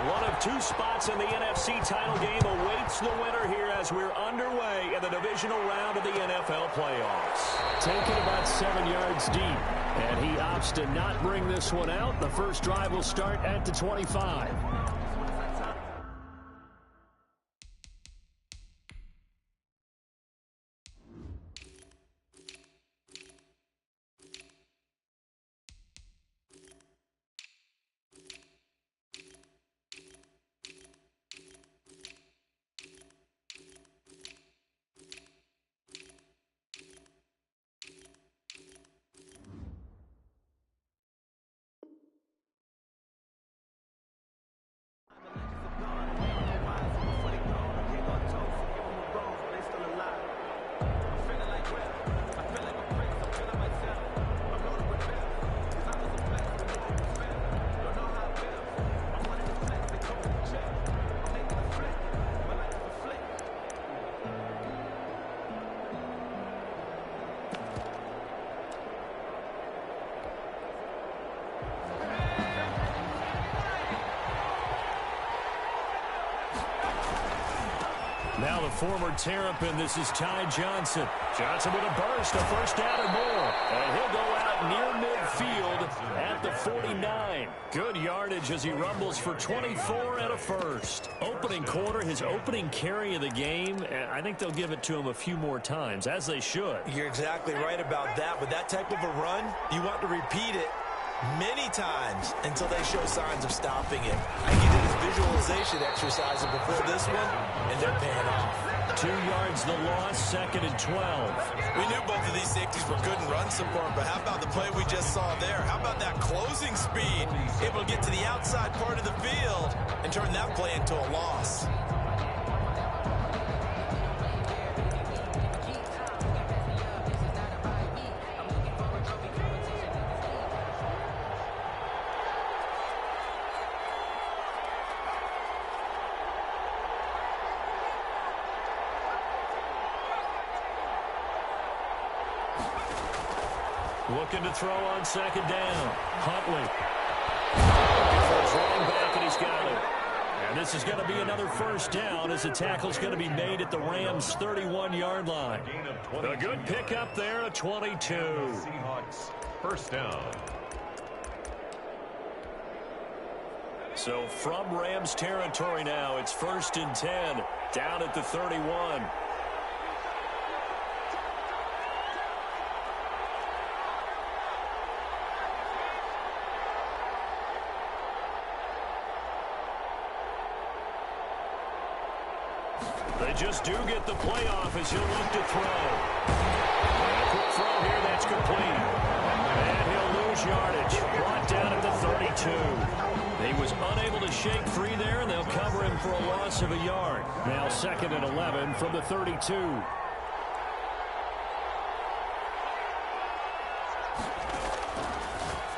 One of two spots in the NFC title game awaits the winner here as we're underway in the divisional round of the NFL playoffs. Taken about 7 yards deep, and he opts to not bring this one out. The first drive will start at the 25. Now the former Terrapin, this is Ty Johnson. Johnson with a burst, a first down and more. And he'll go out near midfield at the 49. Good yardage as he rumbles for 24 and a first. Opening quarter, his opening carry of the game, and I think they'll give it to him a few more times, as they should. You're exactly right about that. With that type of a run, you want to repeat it many times until they show signs of stopping it. I think he did his visualization exercises before this one, and they're paying off. 2 yards the loss, 2nd and 12. We knew both of these safeties were good in run support, but how about the play we just saw there? How about that closing speed? Able to get to the outside part of the field and turn that play into a loss. Looking to throw on 2nd down. Huntley. Throws running back, and he's got it. And this is going to be another first down as the tackle's going to be made at the Rams' 31-yard line. A good pickup there, a 22. Seahawks, first down. So from Rams territory now, it's 1st and 10, down at the 31. They just do get the playoff as he'll look to throw. And a quick throw here, that's complete. And he'll lose yardage. Brought down at the 32. He was unable to shake free there, and they'll cover him for a loss of a yard. Now 2nd and 11 from the 32.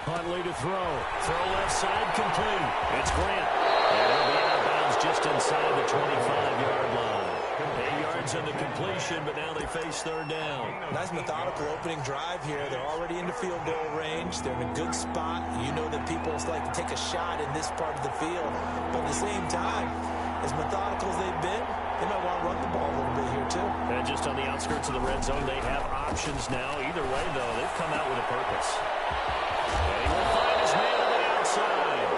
Huntley to throw. Throw left side, complete. It's Grant. And he'll be out of bounds just inside the 25-yard line. 8 yards in the completion, but now they face 3rd down. Nice methodical opening drive here. They're already into field goal range. They're in a good spot. You know that people like to take a shot in this part of the field. But at the same time, as methodical as they've been, they might want to run the ball a little bit here too. And just on the outskirts of the red zone, they have options now. Either way, though, they've come out with a purpose. And he will find his man on the outside.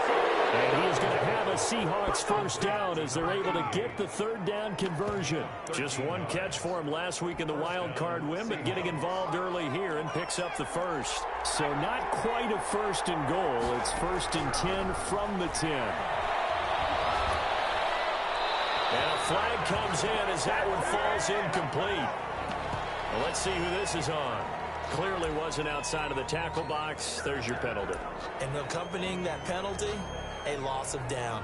And he is going to have a Seahawks first down as they're able to get the 3rd down conversion. Just one catch for him last week in the wild card win, but getting involved early here and picks up the first. So not quite a 1st and goal. It's 1st and 10 from the 10. And a flag comes in as that one falls incomplete. Well, let's see who this is on. Clearly wasn't outside of the tackle box. There's your penalty. And accompanying that penalty, a loss of down.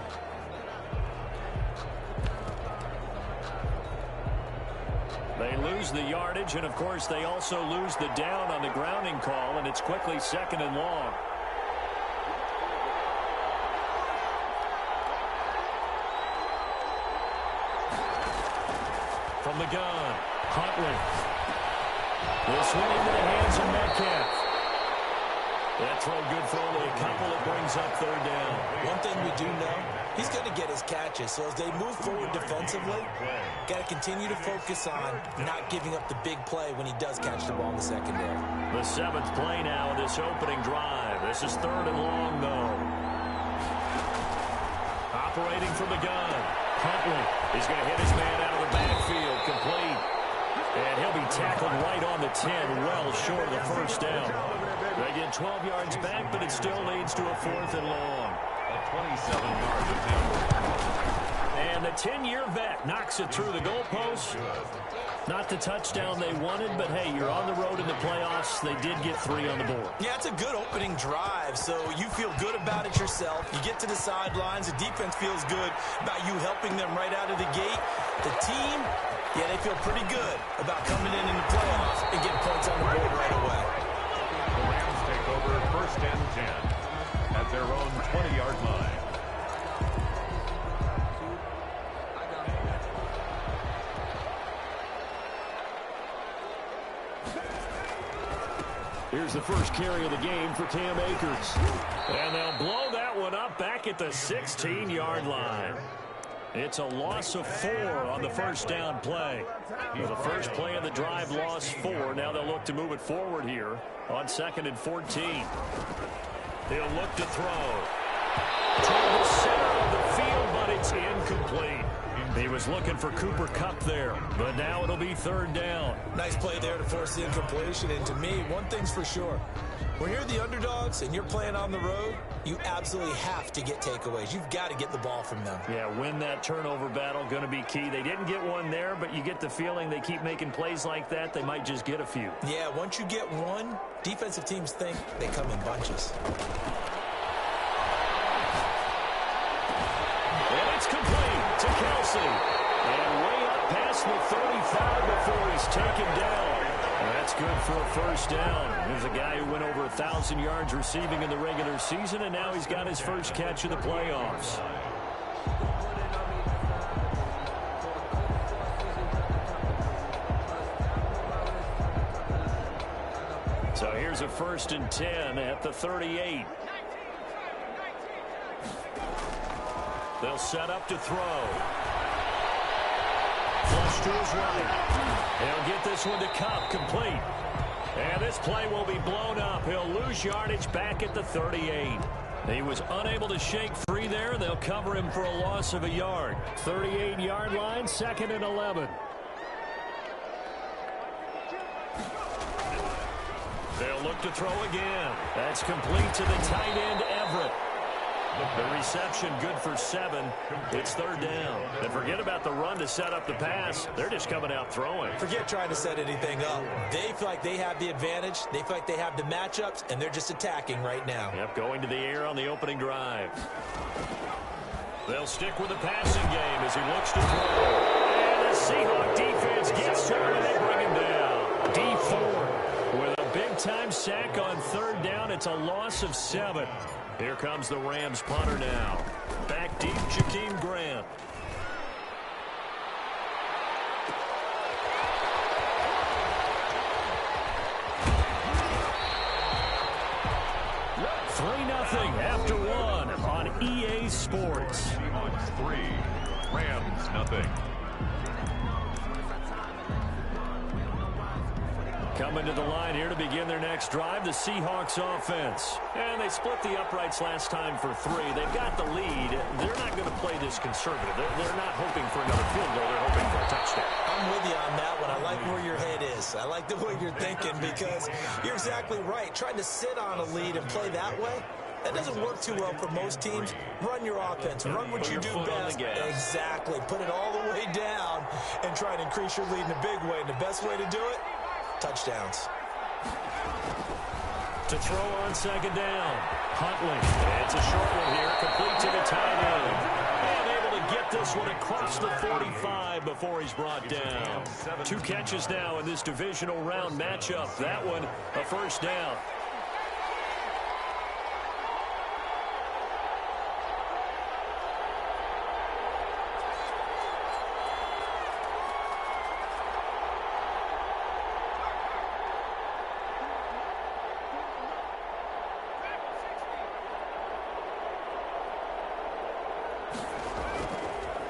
They lose the yardage, and, of course, they also lose the down on the grounding call, and it's quickly 2nd and long. From the gun, Huntley. Will swing into the hands of Metcalf. That throw good for only a couple. It brings up 3rd down. One thing we do know, He's going to get his catches. So as they move forward defensively, got to continue to focus on not giving up the big play when he does catch the ball in the secondary. The 7th play now in this opening drive. This is 3rd and long, though. Operating from the gun. Huntley is going to hit his man out of the backfield. Complete. And he'll be tackled right on the 10, well short of the first down. They get 12 yards back, but it still leads to a 4th and long. A 27-yard attempt. And the 10-year vet knocks it through the goalpost. Not the touchdown they wanted, but hey, you're on the road in the playoffs. They did get 3 on the board. Yeah, it's a good opening drive, so you feel good about it yourself. You get to the sidelines. The defense feels good about you helping them right out of the gate. The team, yeah, they feel pretty good about coming in the playoffs and getting points on the board right away. The Rams take over 1st and 10 at their own 20-yard line. Here's the first carry of the game for Cam Akers. And they'll blow that one up back at the 16-yard line. It's a loss of 4 on the first down play. Well, the first play of the drive lost 4. Now they'll look to move it forward here on 2nd and 14. He'll look to throw. Toward the center of the field, but it's incomplete. He was looking for Cooper Kupp there, but now it'll be 3rd down. Nice play there to force the incompletion. And to me, one thing's for sure. When you're the underdogs and you're playing on the road, you absolutely have to get takeaways. You've got to get the ball from them. Yeah, win that turnover battle, going to be key. They didn't get one there, but you get the feeling they keep making plays like that, they might just get a few. Yeah, once you get one, defensive teams think they come in bunches. And it's complete to Kelsey. And way up past the 35 before he's taken down. That's good for a first down. There's a guy who went over 1,000 yards receiving in the regular season, and now he's got his first catch of the playoffs. So here's a 1st and 10 at the 38. They'll set up to throw. Flush to his right. He'll get this one to Kupp, complete. And this play will be blown up. He'll lose yardage back at the 38. He was unable to shake free there. They'll cover him for a loss of a yard. 38-yard line, 2nd and 11. They'll look to throw again. That's complete to the tight end, Everett. The reception good for 7. It's 3rd down. And forget about the run to set up the pass. They're just coming out throwing. Forget trying to set anything up. They feel like they have the advantage. They feel like they have the matchups, and they're just attacking right now. Yep, going to the air on the opening drive. They'll stick with the passing game as he looks to throw. And the Seahawk defense gets to him, and they bring him down. D4 with a big-time sack on 3rd down. It's a loss of 7. Here comes the Rams punter now. Back deep, Jakeem Grant. Nothing after 1 on EA Sports. Seahawks 3, Rams nothing. Coming to the line here to begin their next drive, the Seahawks offense. And they split the uprights last time for 3. They've got the lead. They're not going to play this conservative. They're not hoping for another field goal. They're hoping for a touchdown. I'm with you on that one. I like where your head is. I like the way you're thinking because you're exactly right. Trying to sit on a lead and play that way, that doesn't work too well for most teams. Run your offense. Run what you do best. Exactly. Put it all the way down and try and increase your lead in a big way. And the best way to do it, touchdowns. To throw on 2nd down. Huntley. It's a short one here. Complete to the tight end. And able to get this one across the 45 before he's brought down. 2 catches now in this divisional round matchup. That one, a first down.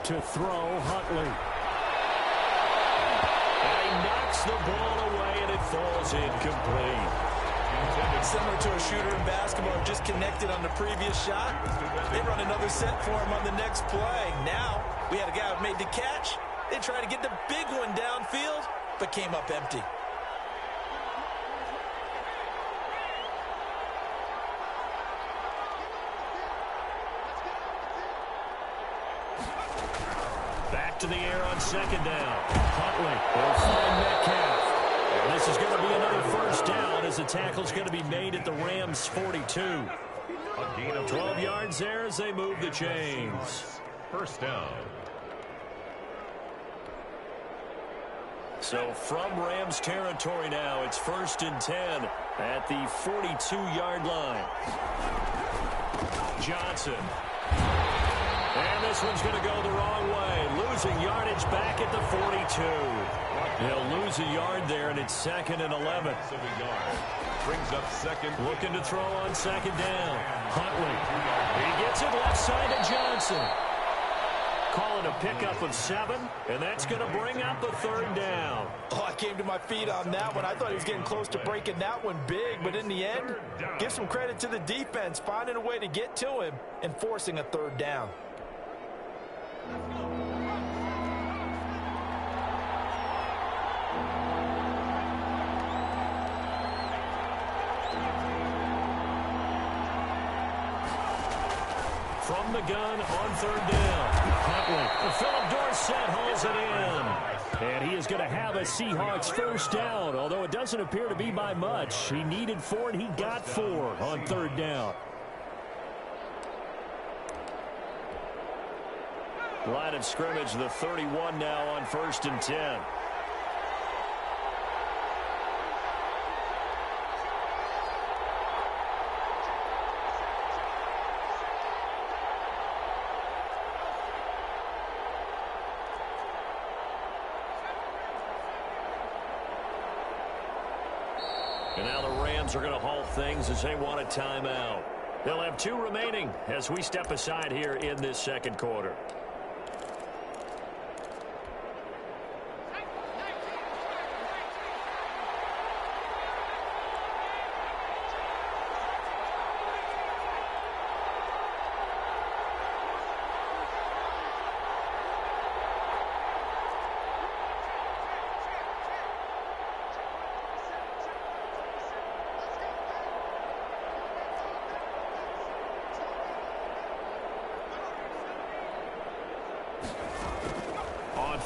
To throw, Huntley. And he knocks the ball away, and it falls incomplete. Similar to a shooter in basketball who just connected on the previous shot. They run another set for him on the next play. Now, we had a guy who made the catch. They tried to get the big one downfield, but came up empty. Back to the air on second down. Huntley will find Metcalf. And this is going to be another first down as the tackle's going to be made at the Rams' 42. A gain of 12 yards there as they move the chains. First down. So from Rams territory now, it's 1st and 10 at the 42-yard line. Johnson. And this one's going to go the wrong way. Losing yardage back at the 42. He'll lose a yard there, and it's 2nd and 11. Brings up second. Looking to throw on second down. Huntley. He gets it left side to Johnson. Calling a pickup of 7, and that's going to bring up a third down. Oh, I came to my feet on that one. I thought he was getting close to breaking that one big, but in the end, give some credit to the defense, finding a way to get to him and forcing a third down. From the gun on third down. Huntley. Philip Dorsett hauls it in. And he is going to have a Seahawks first down, although it doesn't appear to be by much. He needed 4, and he got 4 on third down. Line of scrimmage, the 31 now on 1st and 10. And now the Rams are going to halt things as they want a timeout. They'll have 2 remaining as we step aside here in this second quarter.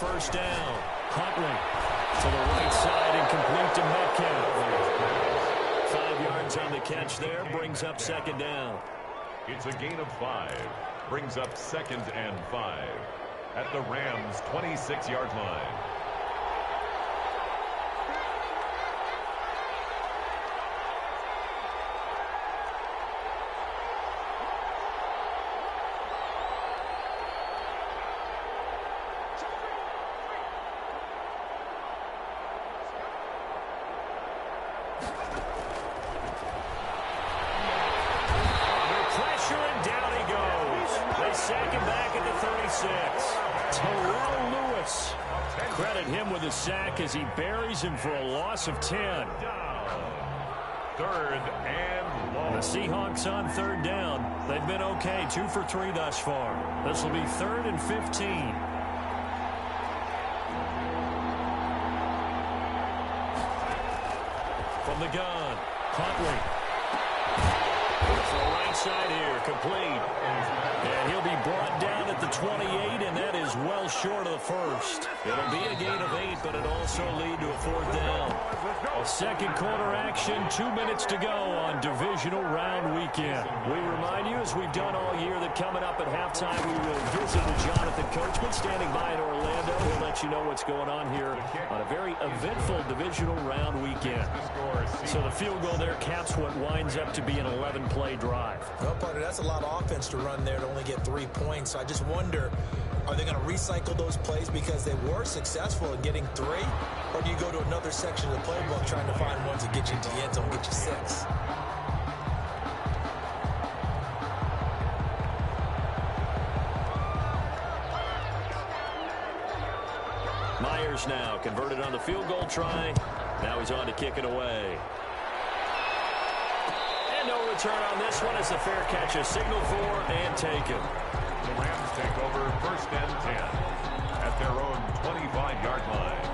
First down. Huntley to the right side and complete to Metcalf. 5 yards on the catch there. Brings up second down. It's a gain of 5. Brings up 2nd and 5 at the Rams' 26-yard line. Credit him with a sack as he buries him for a loss of 10. 3rd and long. The Seahawks on third down. They've been okay, 2 for 3 thus far. This will be 3rd and 15. From the gun, Huntley. To the right side here, complete. And he'll be brought down at the 28, and that is well short of the first. It'll be a gain of 8, but it also lead to a 4th down. A second quarter action, 2 minutes to go on divisional round weekend. We remind you, as we've done all year, that coming up at halftime, we will visit with Jonathan Coachman standing by in Orlando. He'll let you know what's going on here on a very eventful divisional round weekend. So the field goal there caps what winds up to be an 11-play drive. Well, partner, that's a lot of offense to run there to only get 3 points. So I just wonder, are they going to recycle those plays because they were successful in getting 3? Or do you go to another section of the playbook trying to find ones that get you into the end zone, get you 6? Myers now converted on the field goal try. Now he's on to kick it away. And no return on this one as the fair catch is signaled for and taken. The Rams take over 1st and 10 at their own 25-yard line.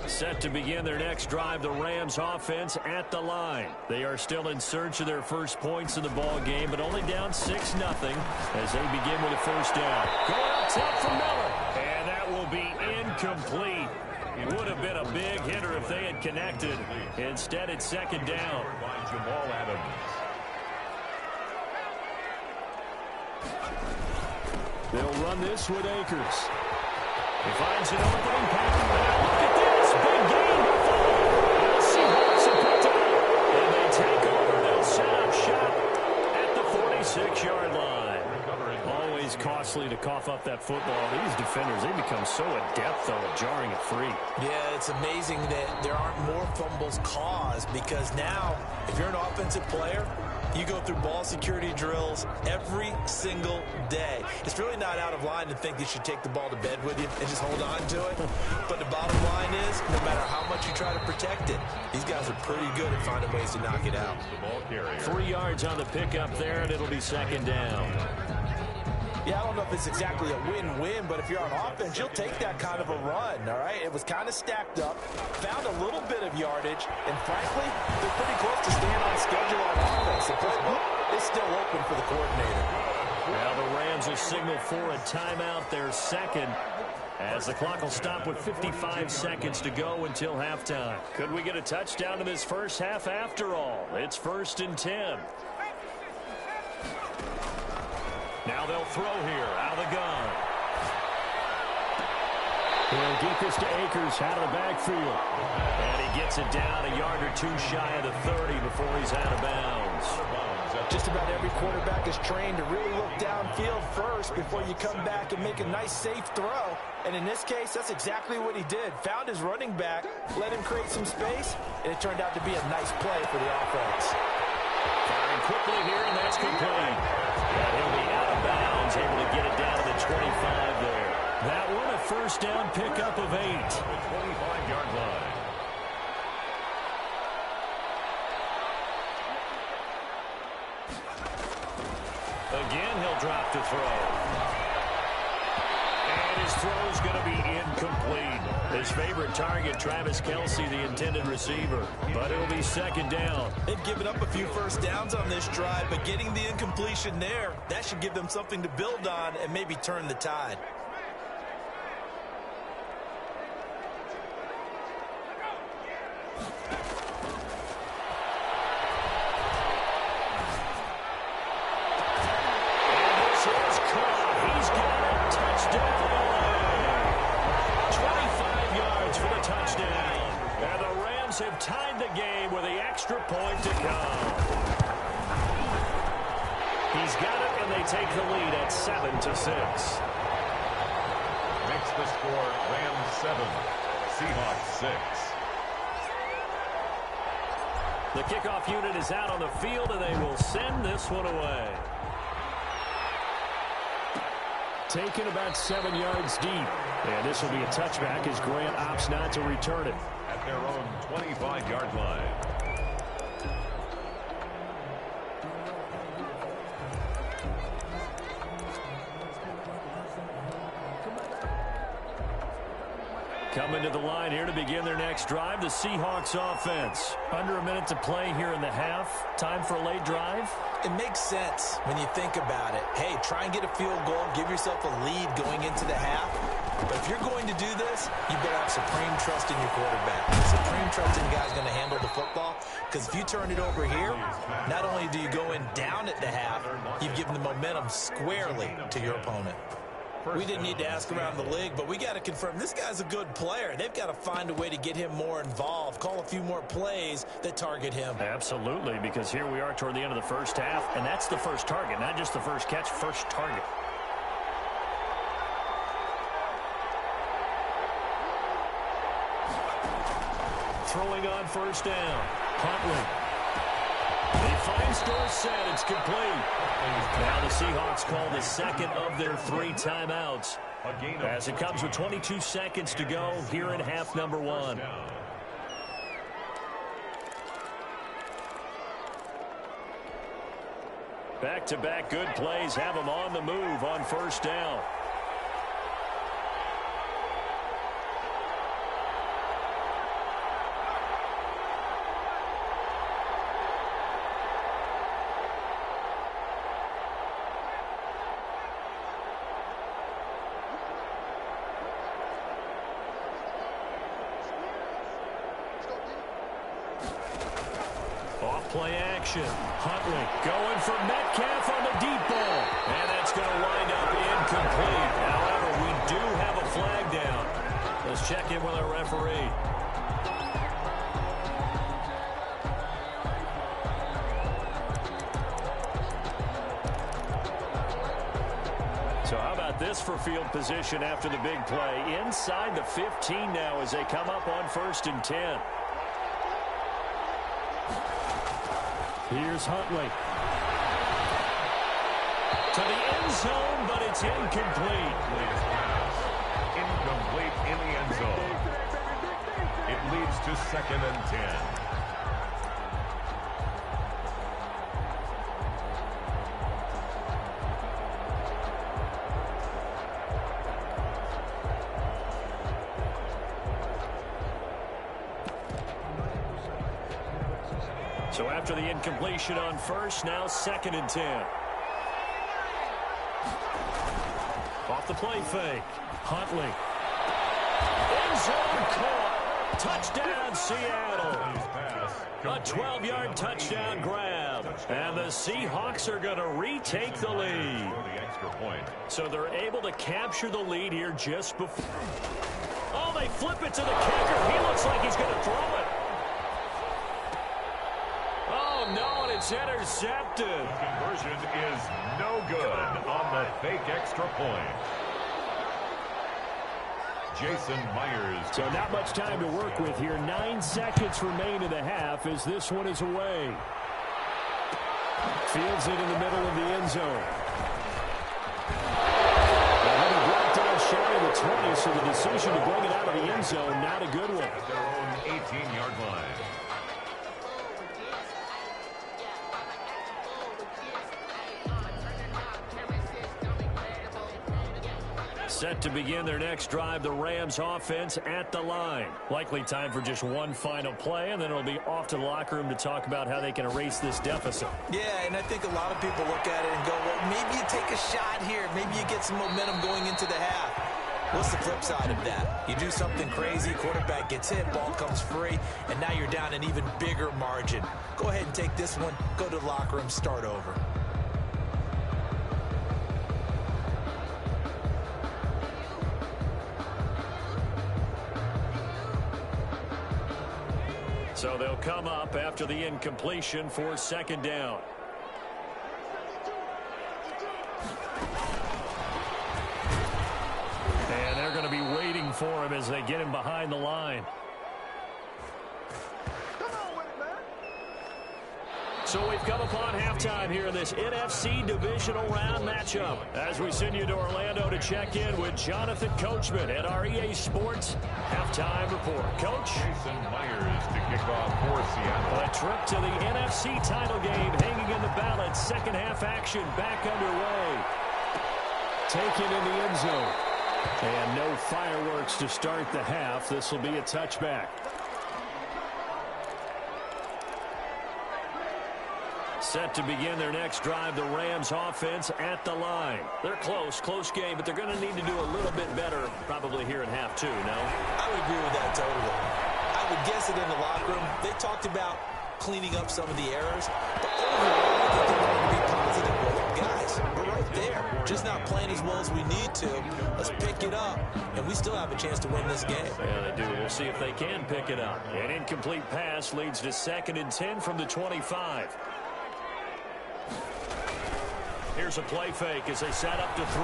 Set to begin their next drive, the Rams offense at the line. They are still in search of their first points in the ball game, but only down 6-0 as they begin with a first down. Going up top for Miller, and that will be incomplete. It would have been a big hitter if they had connected. Instead, it's second down. By Jamal Adams. They'll run this with Akers. He finds an opening pass. Look at this. Big game. The Seahawks have picked it up. And they take over. They'll set up shop at the 46-yard line. Always costly to cough up that football. These defenders, they become so adept, though, at jarring it free. Yeah, it's amazing that there aren't more fumbles caused because now, if you're an offensive player, you go through ball security drills every single day. It's really not out of line to think you should take the ball to bed with you and just hold on to it. But the bottom line is, no matter how much you try to protect it, these guys are pretty good at finding ways to knock it out. The ball carrier. 3 yards on the pickup there, and it'll be second down. Yeah, I don't know if it's exactly a win-win, but if you're on offense, you'll take that kind of a run, all right? It was kind of stacked up, found a little bit of yardage, and frankly, they're pretty close to staying on schedule on offense. The playbook is still open for the coordinator. Now the Rams will signal for a timeout, their second, as the clock will stop with 55 seconds to go until halftime. Could we get a touchdown in this first half after all? It's 1st and 10. Now they'll throw here out of the gun. He'll get this to Akers out of the backfield. And he gets it down a yard or two shy of the 30 before he's out of bounds. Just about every quarterback is trained to really look downfield first before you come back and make a nice, safe throw. And in this case, that's exactly what he did. Found his running back, let him create some space, and it turned out to be a nice play for the offense. Firing quickly here, and that's complete. And he'll be out of bounds, able to get it down to the 25 there. That one a first down pickup of 8. The 25-yard line. Again, he'll drop to throw. And his throw is going to be incomplete. His favorite target, Travis Kelce, the intended receiver. But it'll be second down. They've given up a few first downs on this drive, but getting the incompletion there, that should give them something to build on and maybe turn the tide. Have tied the game with the extra point to come. He's got it, and they take the lead at 7-6. Makes the score Rams 7, Seahawks 6. The kickoff unit is out on the field, and they will send this one away. Taken about 7 yards deep. And this will be a touchback as Grant opts not to return it. At their own 25-yard line. Coming to the line here to begin their next drive, the Seahawks offense. Under a minute to play here in the half. Time for a late drive. It makes sense when you think about it. Hey, try and get a field goal, give yourself a lead going into the half. But if you're going to do this, you better have supreme trust in your quarterback. Supreme trust in the guy's going to handle the football. Because if you turn it over here, not only do you go in down at the half, you've given the momentum squarely to your opponent. We didn't need to ask around the league, but we got to confirm this guy's a good player. They've got to find a way to get him more involved, call a few more plays that target him. Absolutely, because here we are toward the end of the first half, and that's the first target, not just the first catch, first target. Throwing on first down. Huntley. He finds Dorsett. It's complete. Now the Seahawks call the second of their 3 timeouts, as it comes with 22 seconds to go here in half number 1. Back-to-back good plays have them on the move on first down. Play action. Huntley going for Metcalf on the deep ball. And that's going to wind up incomplete. However, we do have a flag down. Let's check in with our referee. So how about this for field position after the big play? Inside the 15 now as they come up on 1st and 10. Here's Huntley. To the end zone, but it's incomplete. Incomplete in the end zone. It leads to 2nd and 10. So after the incompletion on 1st, now 2nd and 10. Off the play fake. Huntley. End zone caught. Touchdown, Seattle. A 12-yard touchdown grab. And the Seahawks are going to retake the lead. So they're able to capture the lead here just before. Oh, they flip it to the kicker. He looks like he's going to throw it. No, and it's intercepted. The conversion is no good on the fake extra point. Jason Myers. So not much time to work with here. 9 seconds remain in the half as this one is away. Fields it in the middle of the end zone. Now he brought down shy of the 20, so the decision to bring it out of the end zone, not a good one. At their own 18-yard line. Set to begin their next drive, the Rams offense at the line. Likely time for just one final play, and then it'll be off to the locker room to talk about how they can erase this deficit. Yeah, and I think a lot of people look at it and go, well, maybe you take a shot here. Maybe you get some momentum going into the half. What's the flip side of that? You do something crazy, quarterback gets hit, ball comes free, and now you're down an even bigger margin. Go ahead and take this one, go to the locker room, start over. So they'll come up after the incompletion for 2nd down. And they're going to be waiting for him as they get him behind the line. So we've come upon halftime here in this NFC divisional round matchup. As we send you to Orlando to check in with Jonathan Coachman at our EA Sports Halftime Report. Coach? Jason Myers to kick off for Seattle. A trip to the NFC title game hanging in the balance. Second half action back underway. Taken in the end zone. And no fireworks to start the half. This will be a touchback. Set to begin their next drive, the Rams offense at the line. They're close game, but they're going to need to do a little bit better probably here in half 2, no? I would agree with that totally. I would guess it in the locker room. They talked about cleaning up some of the errors, but overall, I think they're going to be positive with it. Guys, we're right there. Just not playing as well as we need to. Let's pick it up, and we still have a chance to win this game. Yeah, they do. We'll see if they can pick it up. An incomplete pass leads to 2nd and 10 from the 25. Here's a play fake as they set up to throw.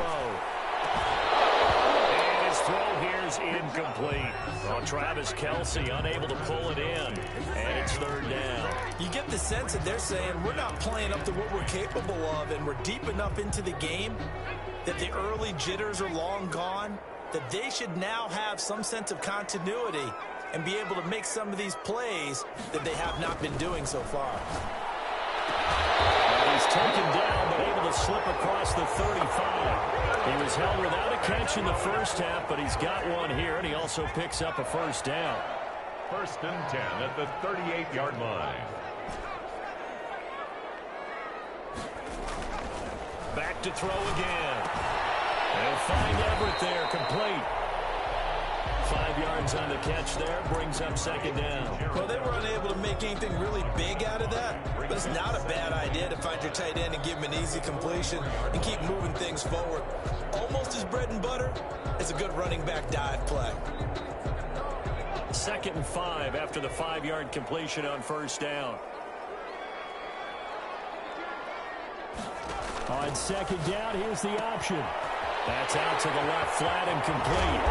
And his throw here's incomplete. Well, Travis Kelce unable to pull it in, and it's third down. You get the sense that they're saying we're not playing up to what we're capable of, and we're deep enough into the game that the early jitters are long gone, that they should now have some sense of continuity and be able to make some of these plays that they have not been doing so far. And he's taken down, but able to slip across the 35. He was held without a catch in the first half, but he's got one here, and he also picks up a first down. First and 10 at the 38-yard line. Back to throw again. They'll find Everett there, complete. 5 yards on the catch there, brings up second down. Well, they were unable to make anything really big out of that, but it's not a bad idea to find your tight end and give him an easy completion and keep moving things forward. Almost his bread and butter is a good running back dive play. 2nd and 5 after the 5-yard completion on first down. On second down, here's the option. That's out to the left, flat and complete.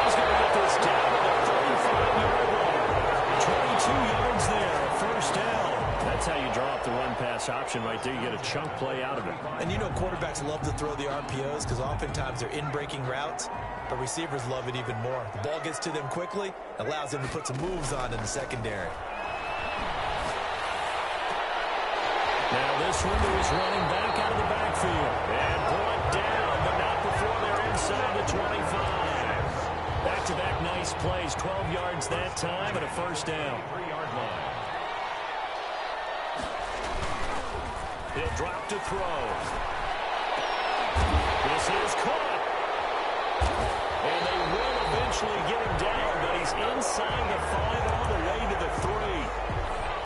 He's going to get this down to the 35-yard line. 22 yards there, first down. That's how you draw up the run-pass option right there. You get a chunk play out of it. And you know quarterbacks love to throw the RPOs because oftentimes they're in-breaking routes, but receivers love it even more. The ball gets to them quickly, allows them to put some moves on in the secondary. Now this one is running back out of the backfield. And brought down, but not before they're inside the 25. Back-to-back nice plays, 12 yards that time and a first down. 3-yard line. He'll drop to throw. This is caught. And they will eventually get him down, but he's inside the 5 all the way to the 3.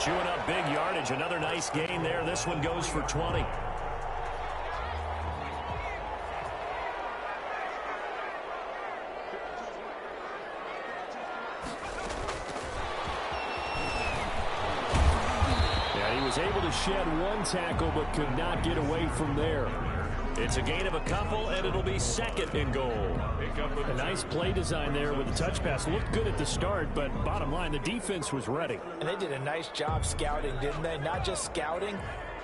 Chewing up big yardage. Another nice gain there. This one goes for 20. Yeah, he was able to shed one tackle, but could not get away from there. It's a gain of a couple, and it'll be 2nd and goal. A nice play design there with the touch pass. Looked good at the start, but bottom line, the defense was ready. And they did a nice job scouting, didn't they? Not just scouting,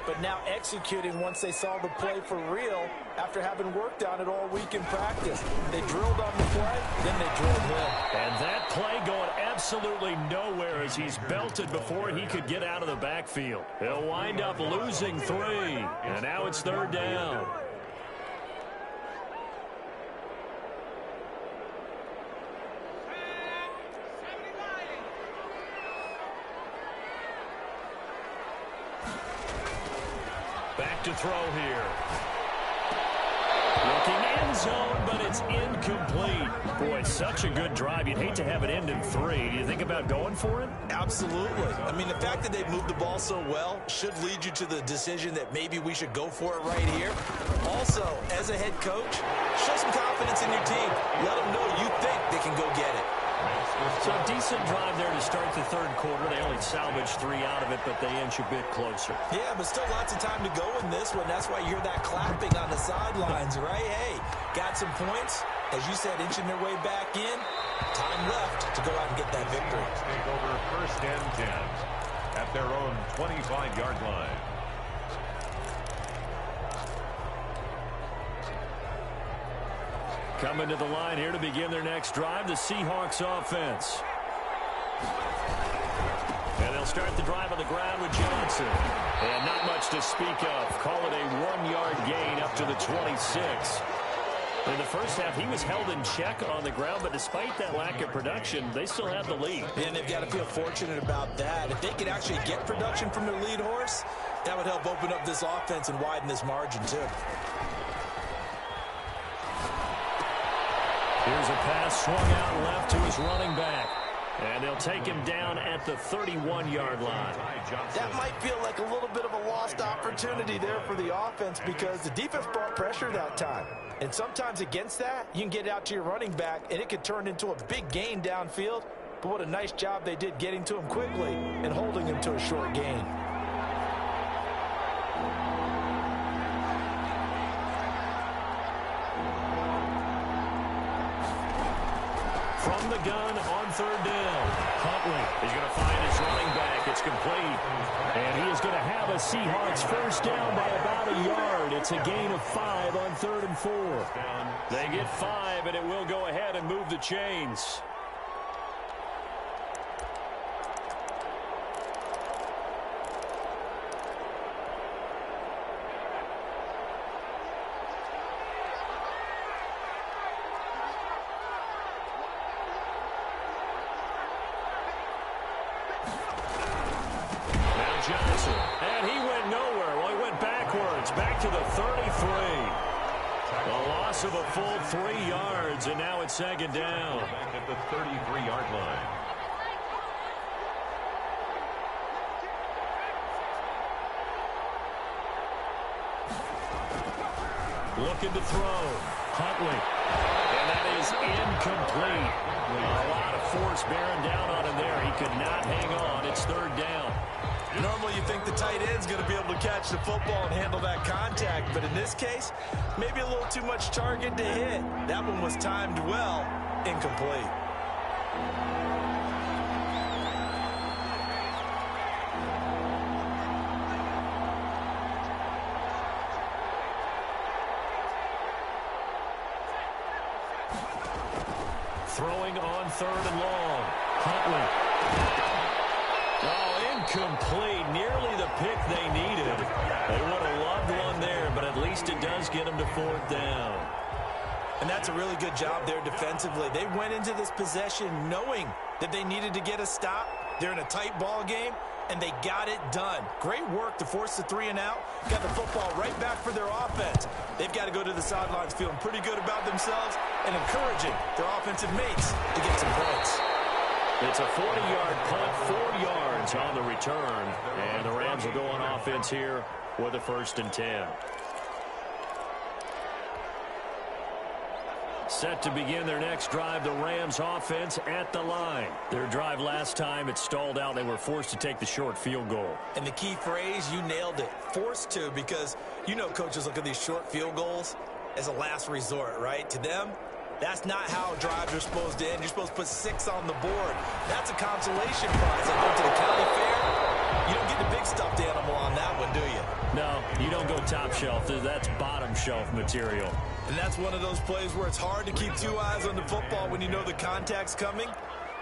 but now executing once they saw the play for real after having worked on it all week in practice. They drilled on the play, then they drilled him. And that play going absolutely nowhere as he's belted before he could get out of the backfield. He'll wind up losing 3, and now it's third down. Back to throw here. Looking end zone, but it's incomplete. Boy, it's such a good drive. You'd hate to have it end in 3. Do you think about going for it? Absolutely. I mean, the fact that they've moved the ball so well should lead you to the decision that maybe we should go for it right here. Also, as a head coach, show some confidence in your team. Let them know you think they can go get it. So a decent drive there to start the third quarter. They only salvaged 3 out of it, but they inch a bit closer. Yeah, but still lots of time to go in this one. That's why you hear that clapping on the sidelines, right? Hey, got some points. As you said, inching their way back in. Time left to go out and get that victory. Take over first and 10 at their own 25-yard line. Coming to the line here to begin their next drive, the Seahawks offense. And they'll start the drive on the ground with Johnson. And not much to speak of. Call it a 1-yard gain up to the 26. In the first half, he was held in check on the ground, but despite that lack of production, they still have the lead. And they've got to feel fortunate about that. If they could actually get production from their lead horse, that would help open up this offense and widen this margin, too. Here's a pass swung out left to his running back. And they'll take him down at the 31-yard line. That might feel like a little bit of a lost opportunity there for the offense because the defense brought pressure that time. And sometimes against that, you can get it out to your running back, and it could turn into a big gain downfield. But what a nice job they did getting to him quickly and holding him to a short gain. third down. Huntley is going to find his running back. It's complete. And he is going to have a Seahawks first down by about a yard. It's a gain of 5 on 3rd and 4. They get 5, and it will go ahead and move the chains. Johnson, and he went nowhere. Well, he went backwards, back to the 33. A loss of a full 3 yards, and now it's second down. Back at the 33-yard line. Looking to throw. Huntley. And that is incomplete. A lot of force bearing down on him there. He could not hang on. It's third down. Normally you think the tight end's going to be able to catch the football and handle that contact, but in this case, maybe a little too much target to hit. That one was timed well, incomplete. Throwing on 3rd and long. Huntley. Oh, incomplete. Nearly the pick they needed. They would have loved one there, but at least it does get them to 4th down. And that's a really good job there defensively. They went into this possession knowing that they needed to get a stop. They're in a tight ball game, and they got it done. Great work to force the 3 and out. Got the football right back for their offense. They've got to go to the sidelines feeling pretty good about themselves and encouraging their offensive mates to get some points. It's a 40-yard punt, 4 yards on the return. And the Rams will go on offense here with a 1st and 10. Set to begin their next drive, the Rams offense at the line. Their drive last time, it stalled out. They were forced to take the short field goal. And the key phrase, you nailed it, forced to, because you know coaches look at these short field goals as a last resort, right? To them, that's not how drives are supposed to end. You're supposed to put 6 on the board. That's a consolation prize. Like going to the county fair, you don't get the big stuffed animal on that one, do you? No, you don't go top shelf. That's bottom shelf material. And that's one of those plays where it's hard to keep 2 eyes on the football when you know the contact's coming,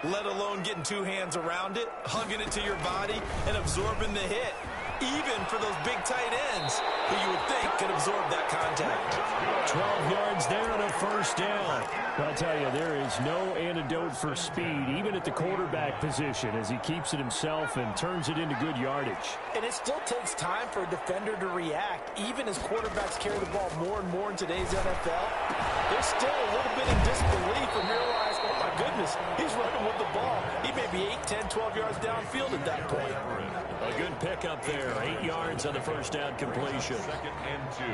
let alone getting 2 hands around it, hugging it to your body, and absorbing the hit. Even for those big tight ends who you would think could absorb that contact. 12 yards there and a 1st down. I'll tell you, there is no antidote for speed, even at the quarterback position, as he keeps it himself and turns it into good yardage. And it still takes time for a defender to react, even as quarterbacks carry the ball more and more in today's NFL. They're still a little bit in disbelief and realize, oh my goodness, he's running with the ball. He may be 8, 10, 12 yards downfield at that point. A good pickup there, 8 yards on the 1st down completion. 2nd and 2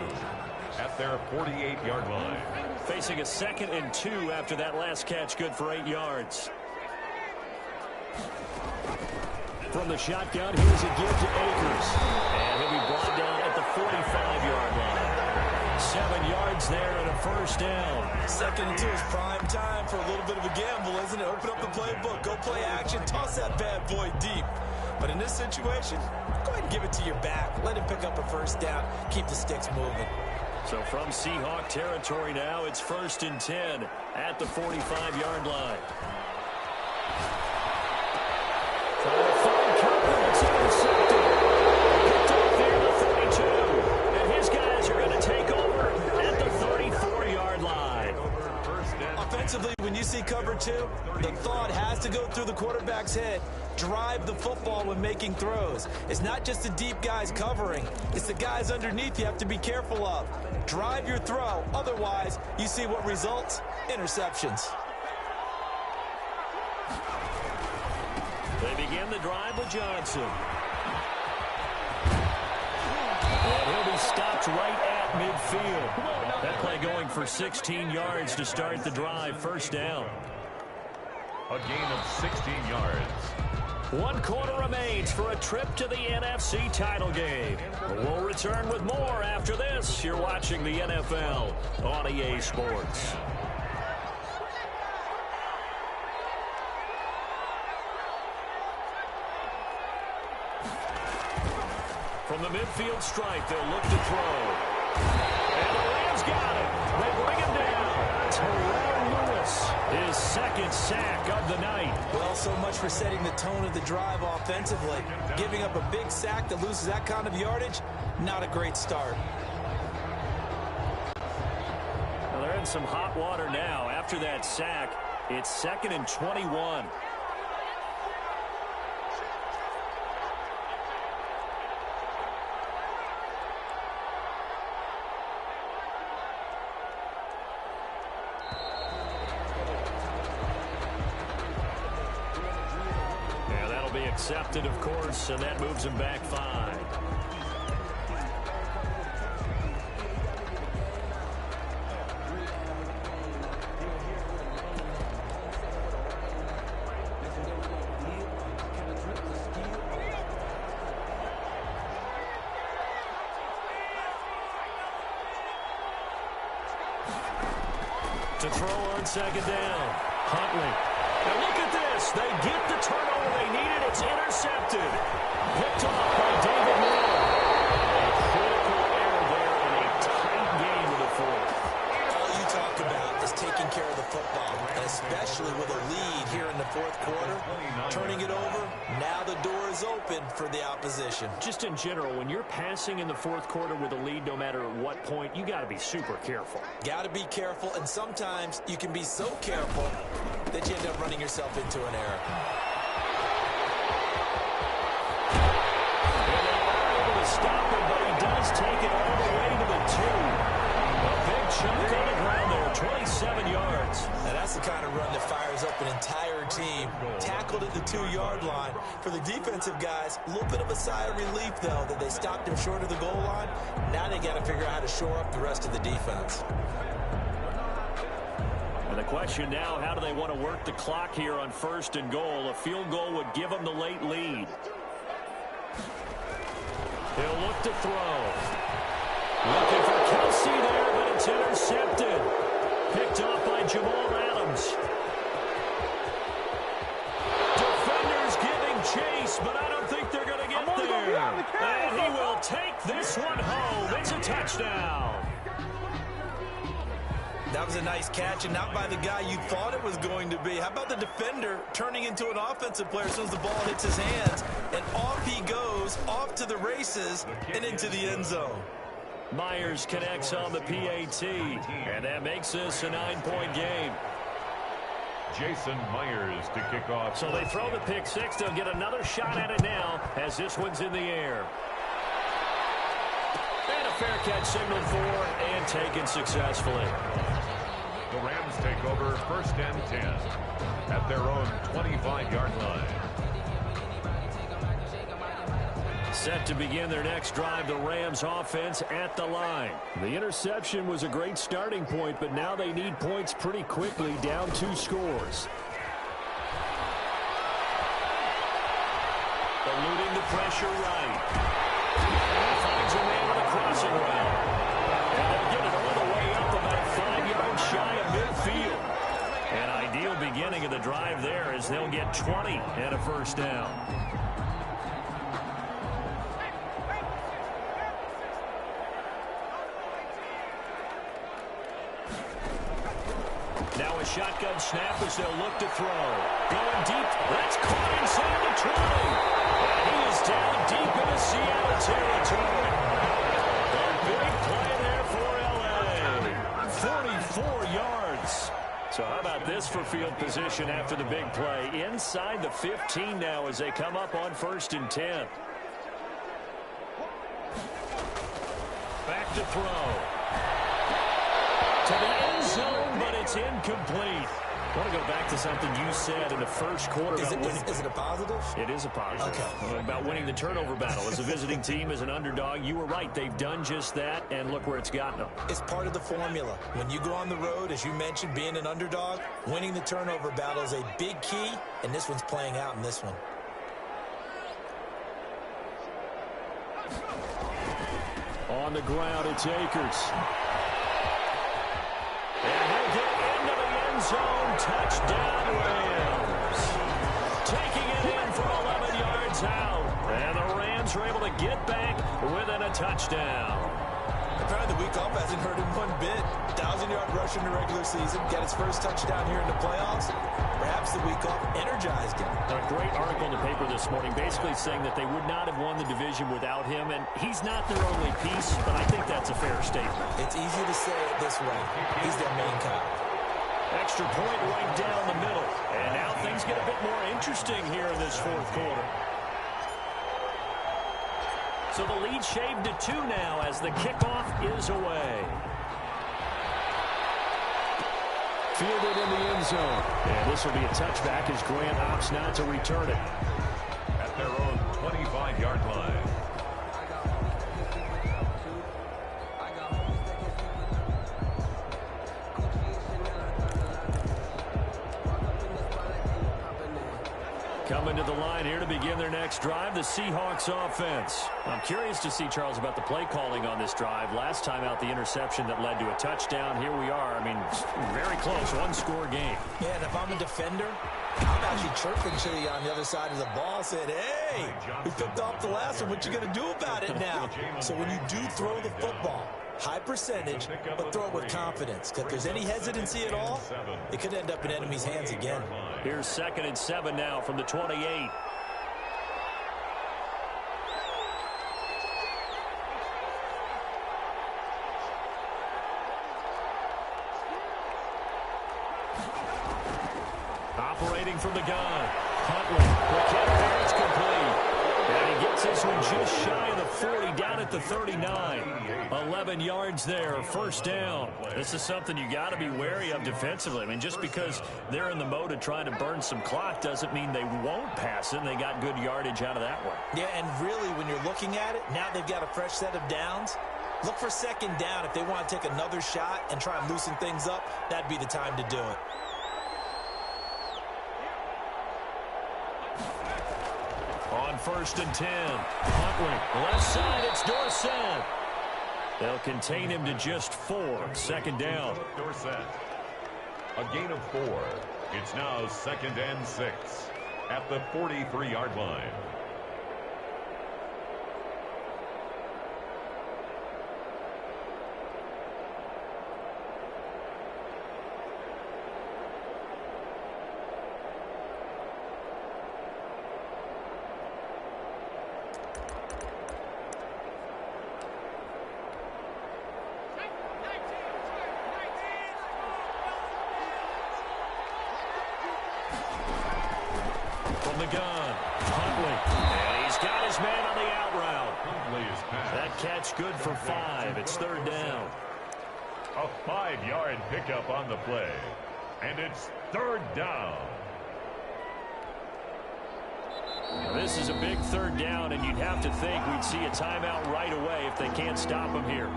at their 48-yard line. Facing a 2nd and 2 after that last catch, good for 8 yards. From the shotgun, here's a give to Akers. And he'll be brought down at the 45-yard line. 7 yards there and a 1st down. 2nd and 2 is prime time for a little bit of a gamble, isn't it? Open up the playbook, go play action, toss that bad boy deep. But in this situation, go ahead and give it to your back. Let him pick up a 1st down. Keep the sticks moving. So from Seahawk territory now, it's 1st and 10 at the 45-yard line. Trying to find Cooper. It's intercepted. Picked up there at the 32. And his guys are going to take over at the 34-yard line. Offensively, when you see cover 2, the thought has to go through the quarterback's head. Drive the football when making throws. It's not just the deep guys covering. It's the guys underneath you have to be careful of. Drive your throw. Otherwise, you see what results? Interceptions. They begin the drive with Johnson. And he'll be stopped right at midfield. That play going for 16 yards to start the drive. 1st down. A gain of 16 yards. 1 quarter remains for a trip to the NFC title game. We'll return with more after this. You're watching the NFL on EA Sports. From the midfield stripe, they'll look to throw. And the Rams got it. They bring him down. Terrell Lewis, his second sack of the night. Well, so much for setting the tone of the drive offensively. Giving up a big sack that loses that kind of yardage, not a great start. Well, they're in some hot water now. After that sack, it's 2nd and 21. Accepted, of course, and that moves him back 5. To throw on 2nd down. Huntley. Now look at this. They get the turnover they needed. It's intercepted. Picked off by David Moore. A critical error there in a tight game of the 4th. All you talk about is taking care of the football, and especially with a lead here in the 4th quarter. Turning it over, now the door is open for the opposition. Just in general, when you're passing in the 4th quarter with a lead, no matter at what point, you got to be super careful. Got to be careful, and sometimes you can be so careful that you end up running yourself into an error. And they are able to stop him, but he does take it all the way to the 2. A big chunk on the ground there, 27 yards. Now that's the kind of run that fires up an entire team. Tackled at the 2-yard line. For the defensive guys, a little bit of a sigh of relief, though, that they stopped him short of the goal line. Now they got to figure out how to shore up the rest of the defense. And the question now, how do they want to work the clock here on 1st and goal? A field goal would give them the late lead. He'll look to throw. Looking for Kelsey there, but it's intercepted. Picked off by Jamal Adams. Defenders giving chase, but I don't think they're going to get there. And he will take this one home. It's a touchdown. That was a nice catch, and not by the guy you thought it was going to be. How about the defender turning into an offensive player as soon as the ball hits his hands? And off he goes, off to the races, and into the end zone. Myers connects on the PAT, and that makes this a 9-point game. Jason Myers to kick off. So they throw the pick 6. They'll get another shot at it now as this one's in the air. And a fair catch signaled for and taken successfully. The Rams take over 1st and 10 at their own 25-yard line. Set to begin their next drive, the Rams offense at the line. The interception was a great starting point, but now they need points pretty quickly, down 2 scores. Eluding the pressure right. And finds a man with a crossing route. And they'll get it all the way up about 5 yards shy of midfield. An ideal beginning of the drive there as they'll get 20 and a 1st down. Now a shotgun snap as they'll look to throw. Going deep. That's caught inside the 20. And he is down deep in the Seattle territory. A big play there for L.A. 44 yards. So how about this for field position after the big play? Inside the 15 now as they come up on 1st and 10. Back to throw. To the end zone, but it's incomplete. I want to go back to something you said in the 1st quarter. Is it a positive? It is a positive. Okay. About winning the turnover battle. As a visiting team, as an underdog, you were right. They've done just that, and look where it's gotten them. It's part of the formula. When you go on the road, as you mentioned, being an underdog, winning the turnover battle is a big key, and this one's playing out in this one. On the ground, it's Akers. And he'll get into the end zone. Touchdown, Rams. Taking it in for 11 yards is out. And the Rams are able to get back within a touchdown. Apparently the week off hasn't hurt him one bit. 1,000-yard rush in the regular season. Got his first touchdown here in the playoffs. Perhaps the week off energized him. A great article in the paper this morning basically saying that they would not have won the division without him. And he's not their only piece, but I think that's a fair statement. It's easy to say it this way. He's their main guy. Extra point right down the middle. And now things get a bit more interesting here in this fourth quarter. So the lead shaved to 2 now as the kickoff is away. Fielded in the end zone. And this will be a touchback as Grant opts not to return it. At their own 25-yard line. Coming to the line here to begin their next drive, the Seahawks offense. I'm curious to see, Charles, about the play calling on this drive. Last time out, the interception that led to a touchdown. Here we are. I mean, very close, one-score game. Yeah, and if I'm a defender, I'm actually chirping to you on the other side of the ball, saying, hey, we picked off the last one. What you going to do about it now? So when you do throw the football, high percentage, but throw it with confidence. Because if there's any hesitancy at all, it could end up in enemy's hands again. Here's 2nd and 7 now from the 28. Operating from the gun. Huntley. McKinnon, it's complete. And he gets this one just shy of the 40, down at the 39. 11 yards there, first down. This is something you got to be wary of defensively. I mean, just because they're in the mode of trying to burn some clock doesn't mean they won't pass it. And they got good yardage out of that one. Yeah, and really, when you're looking at it, now they've got a fresh set of downs. Look for 2nd down. If they want to take another shot and try and loosen things up, that'd be the time to do it. On 1st and 10, Huntley, left side, it's Dorsett. They'll contain him to just 4, 2nd down. Dorsett. A gain of 4. It's now 2nd and 6 at the 43-yard line. From the gun, Huntley, and he's got his man on the out route. Huntley is passed. That catch good for 5. It's 3rd down. A 5-yard pickup on the play. And it's 3rd down. Now, this is a big 3rd down, and you'd have to think we'd see a timeout right away if they can't stop him here.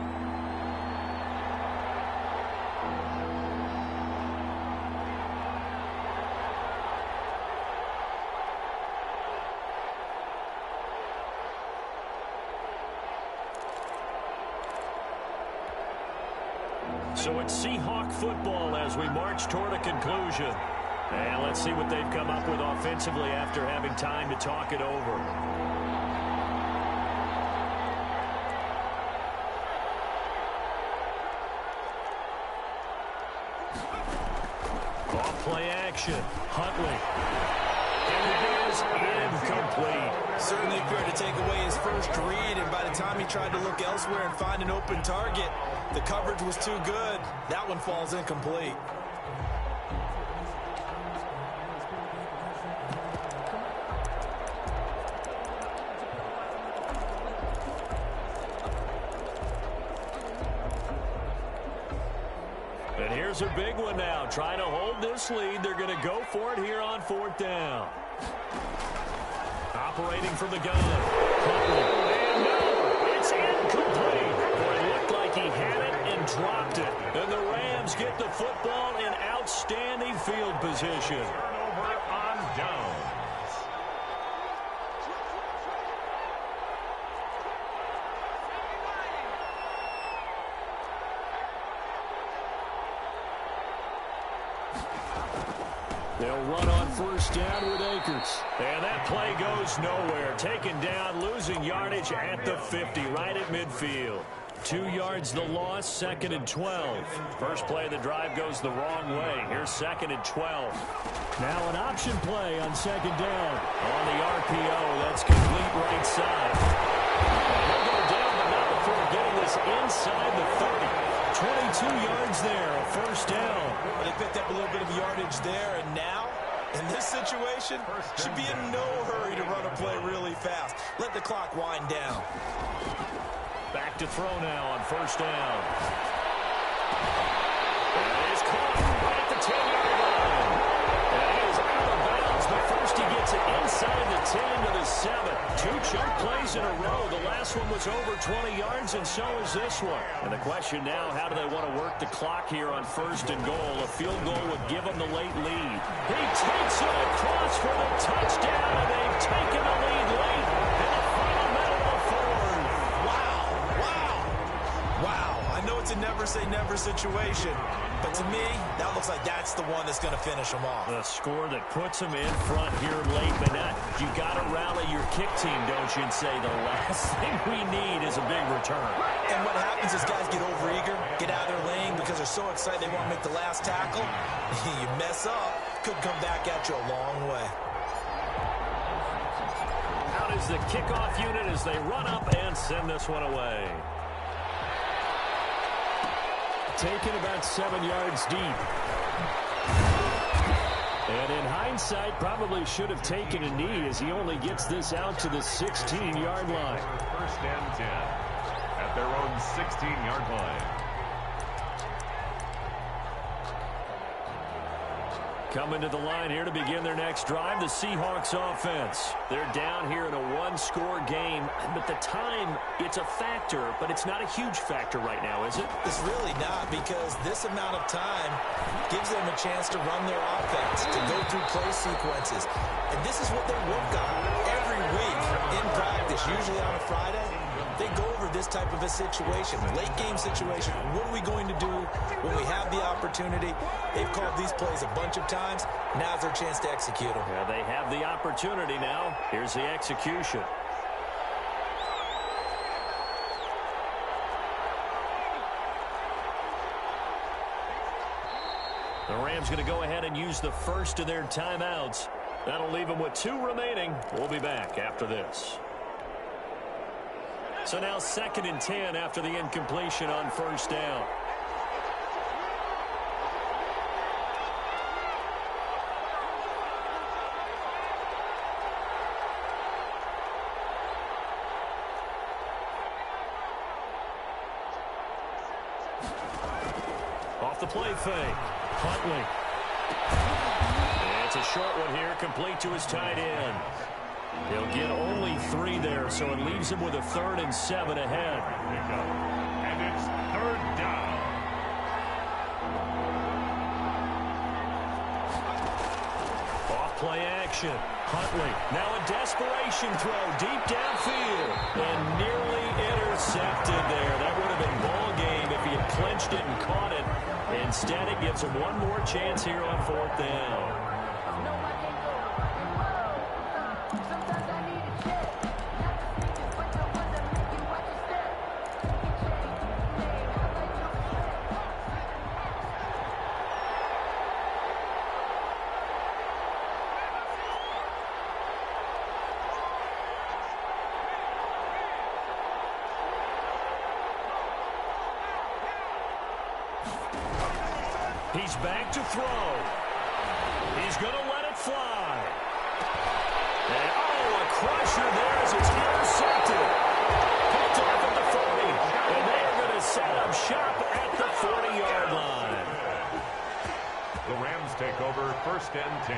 So it's Seahawk football as we march toward a conclusion. And let's see what they've come up with offensively after having time to talk it over. Off play action. Huntley. And it is incomplete. Certainly appeared to take away his first read, and by the time he tried to look elsewhere and find an open target, the coverage was too good. That one falls incomplete. And here's a big one now. Trying to hold this lead. They're going to go for it here on 4th down. Operating from the gun. And no, it's incomplete. Boy, it looked like he had it and dropped it. And the Rams get the football in outstanding field position. Turnover on downs. They'll run on first down with Akers. And that play goes nowhere. Taken down, losing yardage at the 50, right at midfield. 2 yards the loss, 2nd and 12. First play of the drive goes the wrong way. Here's 2nd and 12. Now an option play on 2nd down. On the RPO, that's complete right side. He'll go down, but not before getting this inside the 30. 22 yards there, a first down. They picked up a little bit of yardage there, and now, in this situation, should be in no hurry to run a play really fast. Let the clock wind down. Back to throw now on first down. That is caught right at the 10-yard line. And he is out of bounds, but first he gets it inside the 10 to the 7. 2 chunk plays in a row. The last one was over 20 yards, and so is this one. And the question now, how do they want to work the clock here on first and goal? A field goal would give them the late lead. He takes it across for the touchdown, and they've taken the lead late. And the final minute of the fourth. Wow, I know it's a never-say-never situation, but to me, that looks like that's the one that's going to finish them off. The score that puts them in front here late, but you got to rally your kick team, don't you, and say the last thing we need is a big return. And what happens is guys get overeager, get out of their lane because they're so excited they want to make the last tackle. You mess up, could come back at you a long way. Out is the kickoff unit as they run up and send this one away. Taken about 7 yards deep. And in hindsight, probably should have taken a knee as he only gets this out to the 16-yard line. First and 10 at their own 16-yard line. Coming to the line here to begin their next drive, the Seahawks offense. They're down here in a one-score game, but the time, it's a factor, but it's not a huge factor right now, is it? It's really not, because this amount of time gives them a chance to run their offense, to go through play sequences. And this is what they work on every week in practice, usually on a Friday. They go over this type of a situation, late game situation. What are we going to do when we have the opportunity? They've called these plays a bunch of times. Now's their chance to execute them. Yeah, they have the opportunity now. Here's the execution. The Rams going to go ahead and use the first of their timeouts. That'll leave them with 2 remaining. We'll be back after this. So now 2nd and 10 after the incompletion on first down. Off the play fake. Huntley. It's a short one here, complete to his tight end. He'll get only 3 there, so it leaves him with a 3rd and 7 ahead. And it's 3rd down. Off play action. Huntley. Now a desperation throw deep downfield. And nearly intercepted there. That would have been ball game if he had clinched it and caught it. Instead, it gives him one more chance here on 4th down. He's back to throw. He's going to let it fly. And, a crusher there as it's intercepted. Picked off at the 40. And they are going to set up shop at the 40-yard line. The Rams take over 1st and 10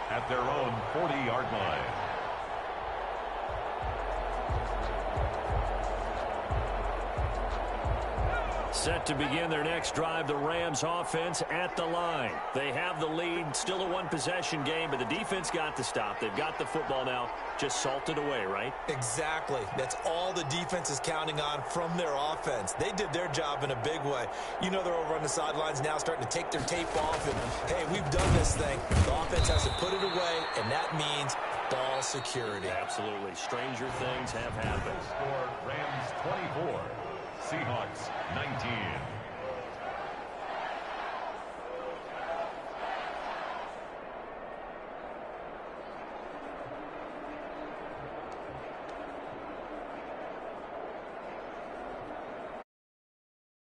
at their own 40-yard line. Set to begin their next drive, the Rams offense at the line. They have the lead, still a one-possession game, but the defense got the stop. They've got the football now, just salted away, right? Exactly. That's all the defense is counting on from their offense. They did their job in a big way. You know they're over on the sidelines now starting to take their tape off and, hey, we've done this thing. The offense has to put it away, and that means ball security. Absolutely. Stranger things have happened. Score Rams 24, Seahawks 19.